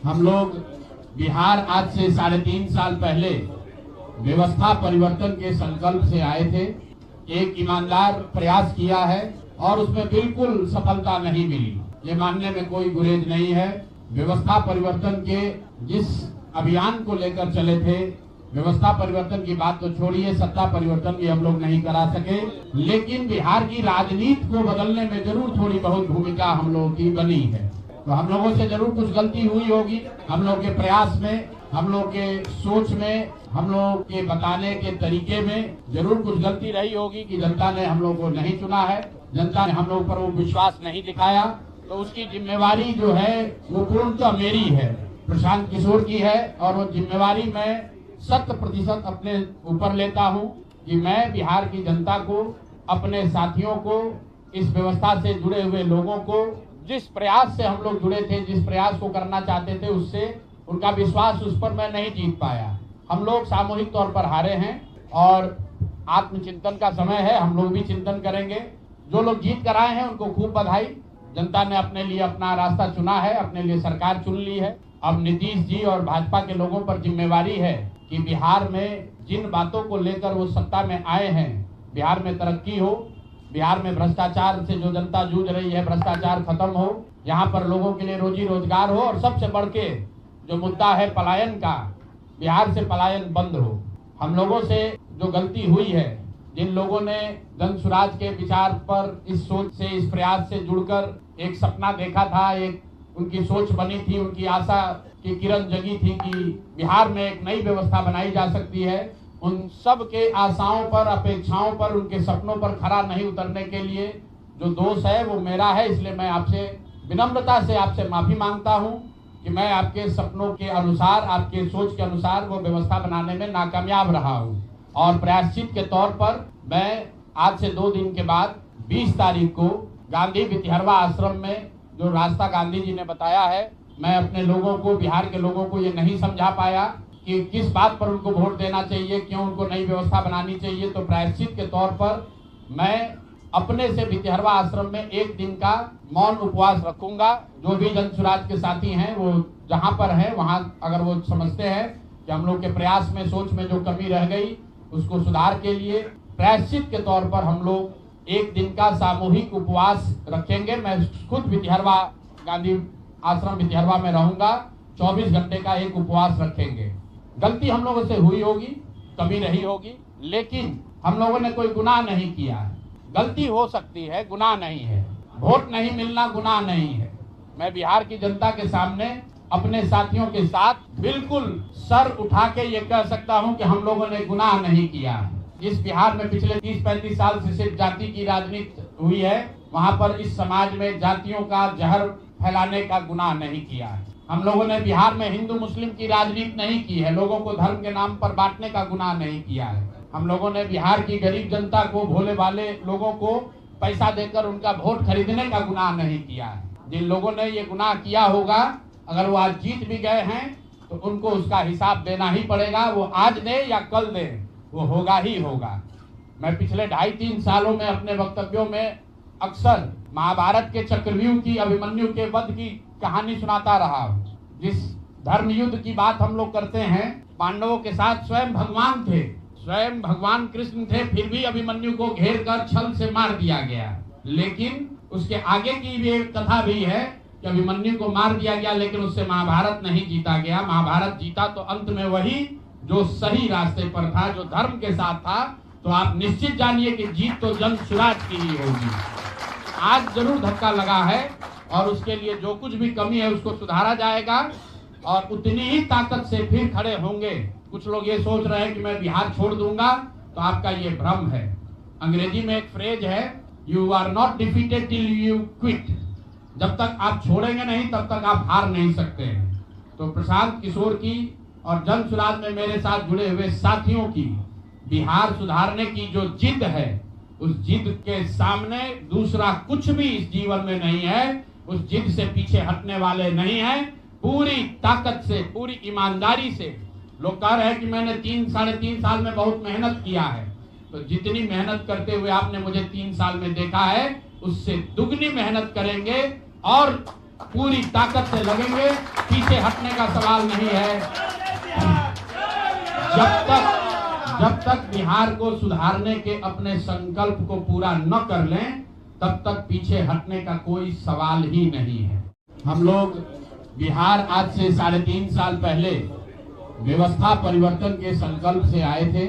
हम लोग बिहार आज से 3.5 साल पहले व्यवस्था परिवर्तन के संकल्प से आए थे। एक ईमानदार प्रयास किया है और उसमें बिल्कुल सफलता नहीं मिली, ये मानने में कोई गुरेज नहीं है। व्यवस्था परिवर्तन के जिस अभियान को लेकर चले थे, व्यवस्था परिवर्तन की बात तो छोड़िए, सत्ता परिवर्तन भी हम लोग नहीं करा सके, लेकिन बिहार की राजनीति को बदलने में जरूर थोड़ी बहुत भूमिका हम लोगों की बनी है। तो हम लोगों से जरूर कुछ गलती हुई होगी, हम लोग के प्रयास में, हम लोग के सोच में, हम लोग के बताने के तरीके में जरूर कुछ गलती रही होगी कि जनता ने हम लोग को नहीं चुना है, जनता ने हम लोग पर वो विश्वास नहीं दिखाया। तो उसकी जिम्मेवारी जो है वो पूर्णतः मेरी है, प्रशांत किशोर की है, और वो जिम्मेवारी मैं 100% अपने ऊपर लेता हूँ कि मैं बिहार की जनता को, अपने साथियों को, इस व्यवस्था से जुड़े हुए लोगों को, जिस प्रयास से हम लोग जुड़े थे, जिस प्रयास को करना चाहते थे, उससे उनका विश्वास उस पर मैं नहीं जीत पाया। हम लोग सामूहिक तौर पर हारे हैं और आत्मचिंतन का समय है, हम लोग भी चिंतन करेंगे। जो लोग जीत कर आए हैं उनको खूब बधाई, जनता ने अपने लिए अपना रास्ता चुना है, अपने लिए सरकार चुन ली है। अब नीतीश जी और भाजपा के लोगों पर जिम्मेवारी है कि बिहार में जिन बातों को लेकर वो सत्ता में आए हैं, बिहार में तरक्की हो, बिहार में भ्रष्टाचार से जो जनता जूझ रही है, भ्रष्टाचार खत्म हो, यहाँ पर लोगों के लिए रोजी रोजगार हो, और सबसे बढ़ के जो मुद्दा है पलायन का, बिहार से पलायन बंद हो। हम लोगों से जो गलती हुई है, जिन लोगों ने जन स्वराज के विचार पर, इस सोच से, इस प्रयास से जुड़कर एक सपना देखा था, एक उनकी सोच बनी थी, उनकी आशा की किरण जगी थी कि बिहार में एक नई व्यवस्था बनाई जा सकती है, उन सब के आशाओं पर, अपेक्षाओं पर, उनके सपनों पर खरा नहीं उतरने के लिए जो दोष है वो मेरा है। इसलिए मैं आपसे विनम्रता से आपसे माफी मांगता हूं कि मैं आपके सपनों के अनुसार, आपके सोच के अनुसार वो व्यवस्था बनाने में नाकामयाब रहा हूं। और प्रायश्चित के तौर पर मैं आज से 2 दिन के बाद 20 तारीख को गांधी वितिहरवा आश्रम में, जो रास्ता गांधी जी ने बताया है, मैं अपने लोगों को, बिहार के लोगों को ये नहीं समझा पाया कि किस बात पर उनको वोट देना चाहिए, क्यों उनको नई व्यवस्था बनानी चाहिए। तो प्रायश्चित के तौर पर मैं अपने से वितिहरवा आश्रम में 1 दिन का मौन उपवास रखूंगा। जो भी जन स्वराज के साथी हैं वो जहां पर हैं वहां, अगर वो समझते हैं कि हम लोग के प्रयास में, सोच में जो कमी रह गई, उसको सुधार के लिए प्रायश्चित के तौर पर हम लोग 1 दिन का सामूहिक उपवास रखेंगे। मैं खुद वितिहरवा, गांधी आश्रम वितिहरवा में रहूंगा, 24 घंटे का एक उपवास रखेंगे। गलती हम लोगों से हुई होगी, कमी रही होगी, लेकिन हम लोगों ने कोई गुनाह नहीं किया है। गलती हो सकती है, गुनाह नहीं है। वोट नहीं मिलना गुनाह नहीं है। मैं बिहार की जनता के सामने अपने साथियों के साथ बिल्कुल सर उठा के ये कह सकता हूं कि हम लोगों ने गुनाह नहीं किया। जिस बिहार में पिछले 30-35 साल से सिर्फ जाति की राजनीति हुई है, वहां पर इस समाज में जातियों का जहर फैलाने का गुनाह नहीं किया है। हम लोगों ने बिहार में हिंदू मुस्लिम की राजनीति नहीं की है, लोगों को धर्म के नाम पर बांटने का गुनाह नहीं किया है। हम लोगों ने बिहार की गरीब जनता को, भोले वाले लोगों को पैसा देकर उनका वोट खरीदने का गुनाह नहीं किया है। जिन लोगों ने ये गुनाह किया होगा, अगर वो आज जीत भी गए हैं तो उनको उसका हिसाब देना ही पड़ेगा। वो आज दे या कल दे, वो होगा ही होगा। मैं पिछले 2.5-3 सालों में अपने वक्तव्यों में अक्सर महाभारत के चक्रव्यूह की, अभिमन्यु के वध की कहानी सुनाता रहा हूँ। जिस धर्म युद्ध की बात हम लोग करते हैं, पांडवों के साथ स्वयं भगवान थे, स्वयं भगवान कृष्ण थे, फिर भी अभिमन्यु को घेर कर छल से मार दिया गया। लेकिन उसके आगे की भी एक कथा भी है कि अभिमन्यु को मार दिया गया, लेकिन उससे महाभारत नहीं जीता गया। महाभारत जीता तो अंत में वही जो सही रास्ते पर था, जो धर्म के साथ था। तो आप निश्चित जानिए कि जीत तो जन स्वराज की ही होगी। आज जरूर धक्का लगा है और उसके लिए जो कुछ भी कमी है उसको सुधारा जाएगा और उतनी ही ताकत से फिर खड़े होंगे। कुछ लोग ये सोच रहे हैं कि मैं बिहार छोड़ दूंगा, तो आपका ये भ्रम है। अंग्रेजी में एक फ्रेज है, you are not defeated till you quit. जब तक आप छोड़ेंगे नहीं तब तक आप हार नहीं सकते हैं। तो प्रशांत किशोर की और जन स्वराज में मेरे साथ जुड़े हुए साथियों की बिहार सुधारने की जो जिद है, उस जिद के सामने दूसरा कुछ भी इस जीवन में नहीं है। उस जिद से पीछे हटने वाले नहीं है। पूरी ताकत से, पूरी ईमानदारी से। लोग कह रहे हैं कि मैंने 3-3.5 साल में बहुत मेहनत किया है, तो जितनी मेहनत करते हुए आपने मुझे 3 साल में देखा है, उससे दुगनी मेहनत करेंगे और पूरी ताकत से लगेंगे, पीछे हटने का सवाल नहीं है। जब तक बिहार को सुधारने के अपने संकल्प को पूरा न कर लें, तब तक पीछे हटने का कोई सवाल ही नहीं है। हम लोग बिहार आज से 3.5 साल पहले व्यवस्था परिवर्तन के संकल्प से आए थे।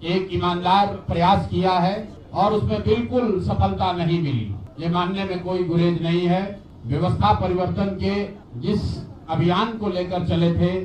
एक ईमानदार प्रयास किया है और उसमें बिल्कुल सफलता नहीं मिली, ये मानने में कोई गुरेज नहीं है। व्यवस्था परिवर्तन के जिस अभियान को लेकर चले थे,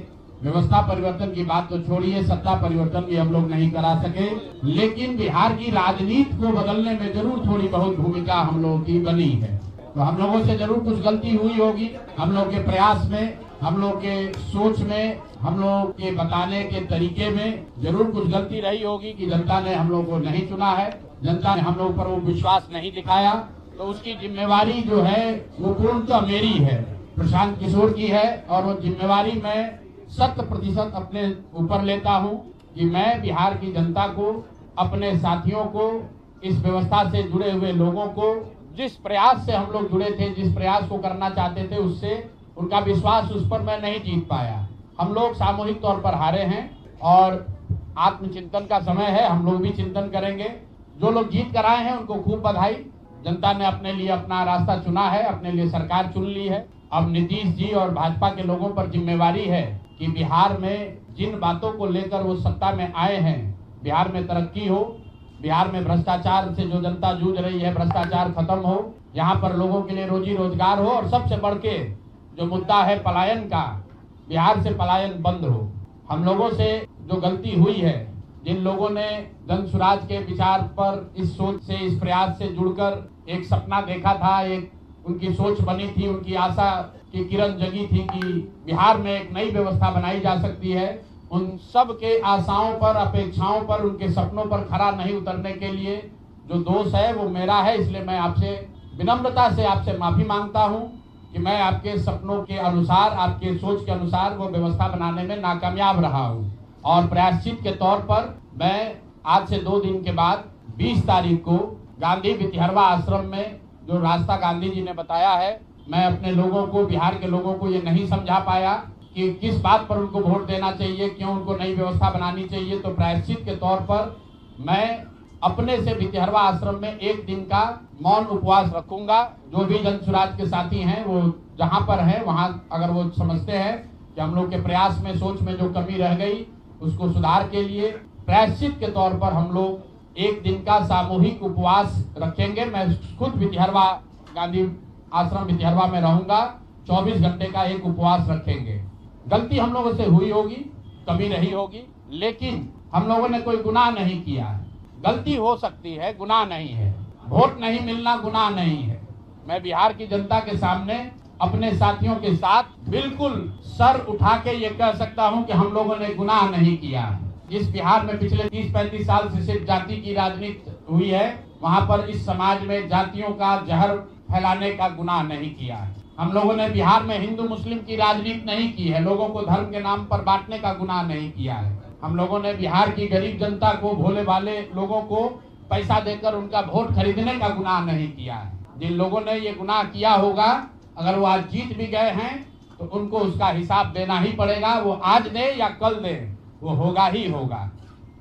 व्यवस्था परिवर्तन की बात तो छोड़िए, सत्ता परिवर्तन भी हम लोग नहीं करा सके, लेकिन बिहार की राजनीति को बदलने में जरूर थोड़ी बहुत भूमिका हम लोगों की बनी है। तो हम लोगों से जरूर कुछ गलती हुई होगी, हम लोग के प्रयास में, हम लोग के सोच में, हम लोग के बताने के तरीके में जरूर कुछ गलती रही होगी कि जनता ने हम लोग को नहीं चुना है, जनता ने हम लोग पर वो विश्वास नहीं दिखाया। तो उसकी जिम्मेवारी जो है वो पूर्णतः मेरी है, प्रशांत किशोर की है, और वो जिम्मेवारी मैं 100% अपने ऊपर लेता हूं कि मैं बिहार की जनता को, अपने साथियों को, इस व्यवस्था से जुड़े हुए लोगों को, जिस प्रयास से हम लोग जुड़े थे, जिस प्रयास को करना चाहते थे, उससे उनका विश्वास उस पर मैं नहीं जीत पाया। हम लोग सामूहिक तौर पर हारे हैं और आत्मचिंतन का समय है, हम लोग भी चिंतन करेंगे। जो लोग जीत कर आए हैं उनको खूब बधाई, जनता ने अपने लिए अपना रास्ता चुना है, अपने लिए सरकार चुन ली है। अब नीतीश जी और भाजपा के लोगों पर जिम्मेवारी है कि बिहार में जिन बातों को लेकर वो सत्ता में आए हैं, बिहार में तरक्की हो, बिहार में भ्रष्टाचार से जो जनता जूझ रही है, भ्रष्टाचार खत्म हो, यहाँ पर लोगों के लिए रोजी रोजगार हो, और सबसे बढ़ के जो मुद्दा है पलायन का, बिहार से पलायन बंद हो। हम लोगों से जो गलती हुई है, जिन लोगों ने जन स्वराज के विचार पर, इस सोच से, इस प्रयास से जुड़कर एक सपना देखा था, एक उनकी सोच बनी थी, उनकी आशा की किरण जगी थी कि बिहार में एक नई व्यवस्था बनाई जा सकती है, उन सब के आशाओं पर, अपेक्षाओं पर, उनके सपनों पर खरा नहीं उतरने के लिए जो दोष है वो मेरा है। इसलिए मैं आपसे विनम्रता से आपसे माफी मांगता हूं कि मैं आपके सपनों के अनुसार, आपके सोच के अनुसार वो व्यवस्था बनाने में नाकामयाब रहा हूं। और प्रायश्चित के तौर पर मैं आज से 2 दिन के बाद 20 तारीख को गांधी भितिहरवा आश्रम में, जो रास्ता गांधी जी ने बताया है, मैं अपने लोगों को, बिहार के लोगों को ये नहीं समझा पाया कि किस बात पर उनको वोट देना चाहिए, क्यों उनको नई व्यवस्था बनानी चाहिए। तो प्रायश्चित के तौर पर मैं अपने से भितिहरवा आश्रम में 1 दिन का मौन उपवास रखूंगा। जो भी जन स्वराज के साथी हैं वो जहां पर हैं, वहां अगर वो समझते हैं कि हम लोग के प्रयास में, सोच में जो कमी रह गई, उसको सुधार के लिए प्रायश्चित के तौर पर हम लोग 1 दिन का सामूहिक उपवास रखेंगे। मैं खुद भितिहरवा, गांधी आश्रम भितिहरवा में रहूंगा, 24 घंटे का एक उपवास रखेंगे। गलती हम लोगों से हुई होगी, कमी रही होगी, लेकिन हम लोगों ने कोई गुनाह नहीं किया है। गलती हो सकती है, गुनाह नहीं है। वोट नहीं मिलना गुनाह नहीं है। मैं बिहार की जनता के सामने अपने साथियों के साथ बिल्कुल सर उठा के ये कह सकता हूं कि हम लोगों ने गुनाह नहीं किया। जिस बिहार में पिछले 30-35 साल से सिर्फ जाति की राजनीति हुई है, वहां पर इस समाज में जातियों का जहर फैलाने का गुनाह नहीं किया है। हम लोगों ने बिहार में हिंदू मुस्लिम की राजनीति नहीं की है, लोगों को धर्म के नाम पर बांटने का गुनाह नहीं किया है। हम लोगों ने बिहार की गरीब जनता को, भोले वाले लोगों को पैसा देकर उनका वोट खरीदने का गुनाह नहीं किया है। जिन लोगों ने ये गुनाह किया होगा, अगर वो आज जीत भी गए हैं तो उनको उसका हिसाब देना ही पड़ेगा। वो आज दे या कल दे, वो होगा ही होगा।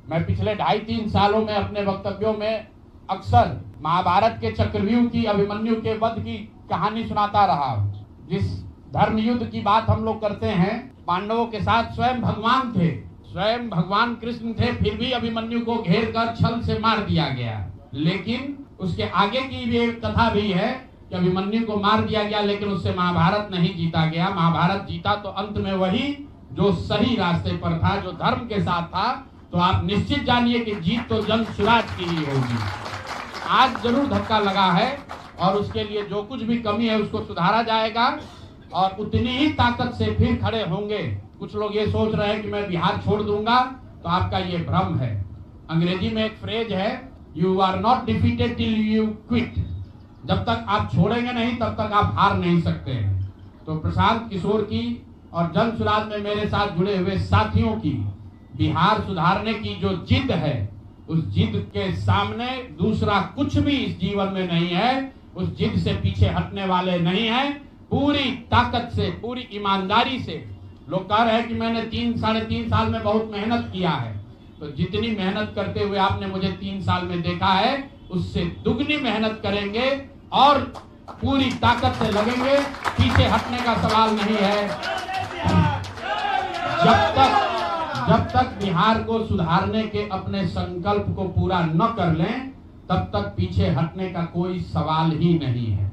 मैं पिछले 2.5-3 सालों में अपने वक्तव्यों में अक्सर महाभारत के चक्रव्यूह की, अभिमन्यु के वध की कहानी सुनाता रहा हूँ। जिस धर्म युद्ध की बात हम लोग करते हैं, पांडवों के साथ स्वयं भगवान थे, स्वयं भगवान कृष्ण थे, फिर भी अभिमन्यु को घेर कर छल से मार दिया गया। लेकिन उसके आगे की भी एक कथा भी है कि अभिमन्यु को मार दिया गया, लेकिन उससे महाभारत नहीं जीता गया। महाभारत जीता तो अंत में वही जो सही रास्ते पर था, जो धर्म के साथ था। तो आप निश्चित जानिए कि जीत तो जन स्वराज की ही होगी। आज जरूर धक्का लगा है और उसके लिए जो कुछ भी कमी है उसको सुधारा जाएगा और उतनी ही ताकत से फिर खड़े होंगे। कुछ लोग ये सोच रहे हैं कि मैं बिहार छोड़ दूंगा, तो आपका ये भ्रम है। अंग्रेजी में एक फ्रेज है, you are not defeated till you quit. जब तक आप छोड़ेंगे नहीं तब तक आप हार नहीं सकते हैं। तो प्रशांत किशोर की और जन स्वराज में मेरे साथ जुड़े हुए साथियों की बिहार सुधारने की जो जिद है, उस जिद के सामने दूसरा कुछ भी इस जीवन में नहीं है। उस जिद से पीछे हटने वाले नहीं है। पूरी ताकत से, पूरी ईमानदारी से। लोग कह रहे हैं कि मैंने 3-3.5 साल में बहुत मेहनत किया है, तो जितनी मेहनत करते हुए आपने मुझे 3 साल में देखा है, उससे दुगनी मेहनत करेंगे और पूरी ताकत से लगेंगे। पीछे हटने का सवाल नहीं है। जब तक बिहार को सुधारने के अपने संकल्प को पूरा न कर लें, तब तक पीछे हटने का कोई सवाल ही नहीं है।